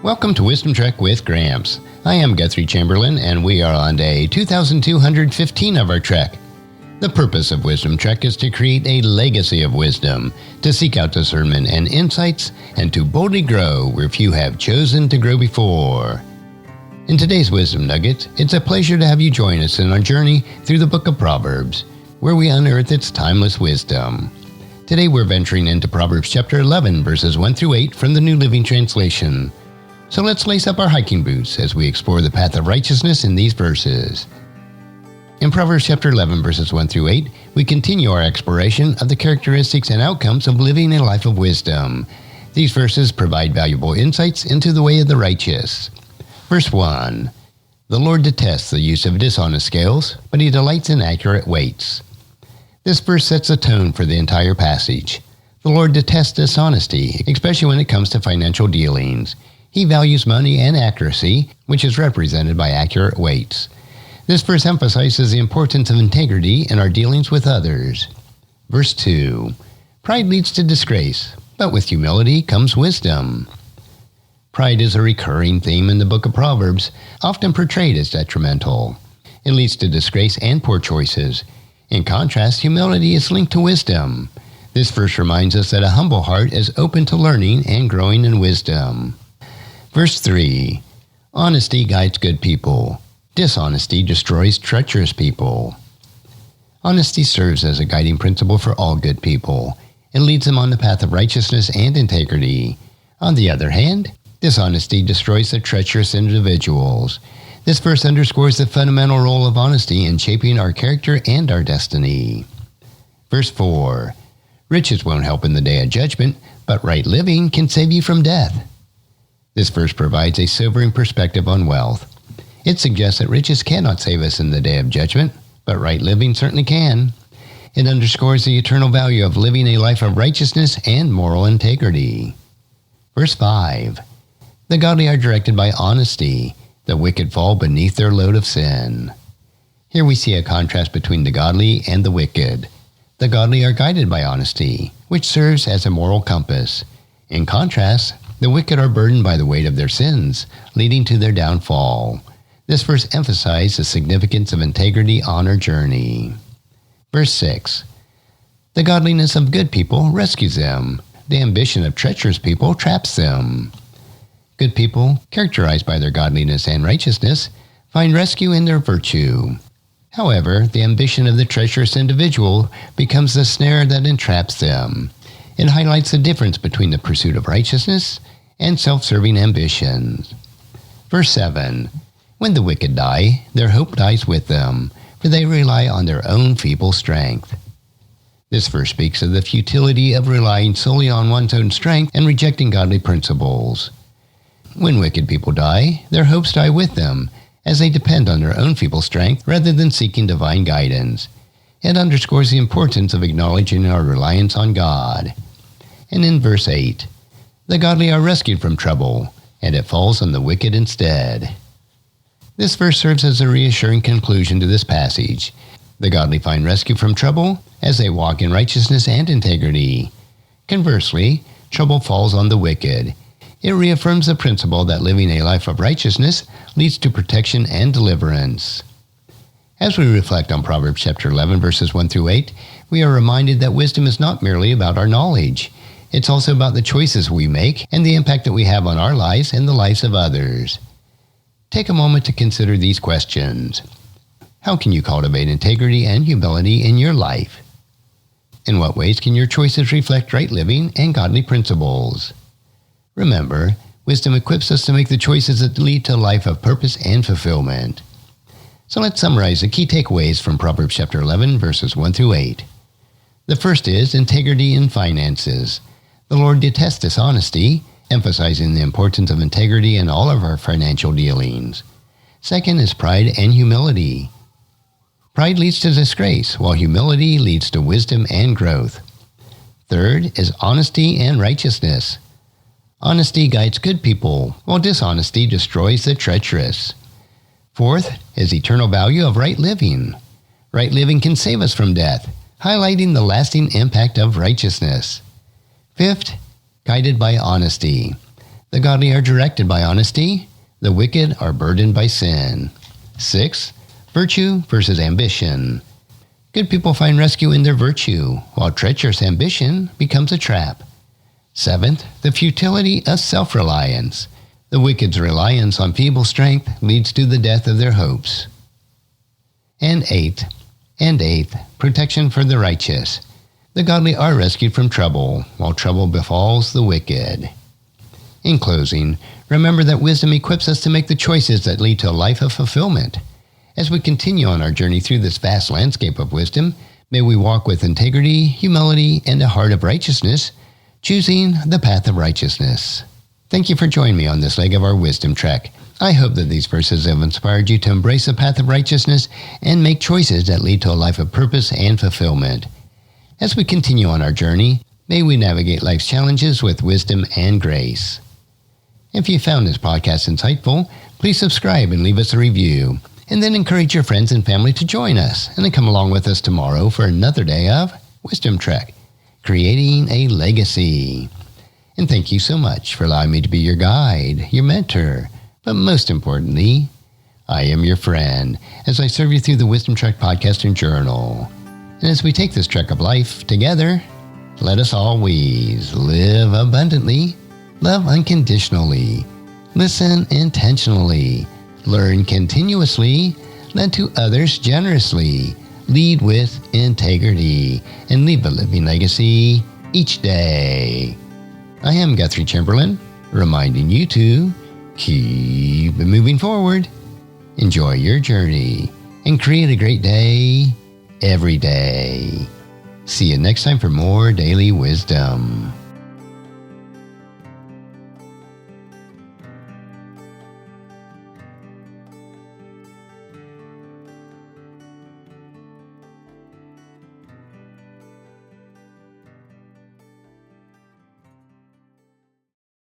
Welcome to Wisdom Trek with Gramps. I am Guthrie Chamberlain, and we are on day 2215 of our trek. The purpose of Wisdom Trek is to create a legacy of wisdom, to seek out discernment and insights, and to boldly grow where few have chosen to grow before. In today's Wisdom Nugget, it's a pleasure to have you join us in our journey through the book of Proverbs, where we unearth its timeless wisdom. Today we're venturing into Proverbs chapter 11, verses 1 through 8 from the New Living Translation. So let's lace up our hiking boots as we explore the path of righteousness in these verses. In Proverbs chapter 11, verses 1 through 8, we continue our exploration of the characteristics and outcomes of living a life of wisdom. These verses provide valuable insights into the way of the righteous. Verse 1. The Lord detests the use of dishonest scales, but he delights in accurate weights. This verse sets the tone for the entire passage. The Lord detests dishonesty, especially when it comes to financial dealings. He values money and accuracy, which is represented by accurate weights. This verse emphasizes the importance of integrity in our dealings with others. Verse 2. Pride leads to disgrace, but with humility comes wisdom. Pride is a recurring theme in the book of Proverbs, often portrayed as detrimental. It leads to disgrace and poor choices. In contrast, humility is linked to wisdom. This verse reminds us that a humble heart is open to learning and growing in wisdom. Verse 3. Honesty guides good people. Dishonesty destroys treacherous people. Honesty serves as a guiding principle for all good people. It leads them on the path of righteousness and integrity. On the other hand, dishonesty destroys the treacherous individuals. This verse underscores the fundamental role of honesty in shaping our character and our destiny. Verse 4. Riches won't help in the day of judgment, but right living can save you from death. This verse provides a sobering perspective on wealth. It suggests that riches cannot save us in the day of judgment, but right living certainly can. It underscores the eternal value of living a life of righteousness and moral integrity. Verse 5. The godly are directed by honesty. The wicked fall beneath their load of sin. Here we see a contrast between the godly and the wicked. The godly are guided by honesty, which serves as a moral compass. In contrast, the wicked are burdened by the weight of their sins, leading to their downfall. This verse emphasizes the significance of integrity on our journey. Verse 6. The godliness of good people rescues them. The ambition of treacherous people traps them. Good people, characterized by their godliness and righteousness, find rescue in their virtue. However, the ambition of the treacherous individual becomes the snare that entraps them. It highlights the difference between the pursuit of righteousness and self-serving ambitions. Verse 7. When the wicked die, their hope dies with them, for they rely on their own feeble strength. This verse speaks of the futility of relying solely on one's own strength and rejecting godly principles. When wicked people die, their hopes die with them, as they depend on their own feeble strength rather than seeking divine guidance. It underscores the importance of acknowledging our reliance on God. And in verse 8, the godly are rescued from trouble, and it falls on the wicked instead. This verse serves as a reassuring conclusion to this passage. The godly find rescue from trouble as they walk in righteousness and integrity. Conversely, trouble falls on the wicked. It reaffirms the principle that living a life of righteousness leads to protection and deliverance. As we reflect on Proverbs chapter 11, verses 1 through 8, we are reminded that wisdom is not merely about our knowledge. It's also about the choices we make and the impact that we have on our lives and the lives of others. Take a moment to consider these questions. How can you cultivate integrity and humility in your life? In what ways can your choices reflect right living and godly principles? Remember, wisdom equips us to make the choices that lead to a life of purpose and fulfillment. So let's summarize the key takeaways from Proverbs chapter 11, verses 1 through 8. The first is integrity in finances. The Lord detests dishonesty, emphasizing the importance of integrity in all of our financial dealings. Second is pride and humility. Pride leads to disgrace, while humility leads to wisdom and growth. Third is honesty and righteousness. Honesty guides good people, while dishonesty destroys the treacherous. Fourth is eternal value of right living. Right living can save us from death, highlighting the lasting impact of righteousness. Fifth, guided by honesty. The godly are directed by honesty. The wicked are burdened by sin. 6. Virtue versus ambition. Good people find rescue in their virtue, while treacherous ambition becomes a trap. 7th, the futility of self-reliance. The wicked's reliance on feeble strength leads to the death of their hopes. And eighth, protection for the righteous. The godly are rescued from trouble, while trouble befalls the wicked. In closing, remember that wisdom equips us to make the choices that lead to a life of fulfillment. As we continue on our journey through this vast landscape of wisdom, may we walk with integrity, humility, and a heart of righteousness, choosing the path of righteousness. Thank you for joining me on this leg of our wisdom trek. I hope that these verses have inspired you to embrace the path of righteousness and make choices that lead to a life of purpose and fulfillment. As we continue on our journey, may we navigate life's challenges with wisdom and grace. If you found this podcast insightful, please subscribe and leave us a review, and then encourage your friends and family to join us and then come along with us tomorrow for another day of Wisdom Trek, creating a legacy. And thank you so much for allowing me to be your guide, your mentor, but most importantly, I am your friend as I serve you through the Wisdom Trek podcast and journal. And as we take this trek of life together, let us always live abundantly, love unconditionally, listen intentionally, learn continuously, lend to others generously, lead with integrity, and leave a living legacy each day. I am Guthrie Chamberlain, reminding you to keep moving forward, enjoy your journey, and create a great day every day. See you next time for more daily wisdom.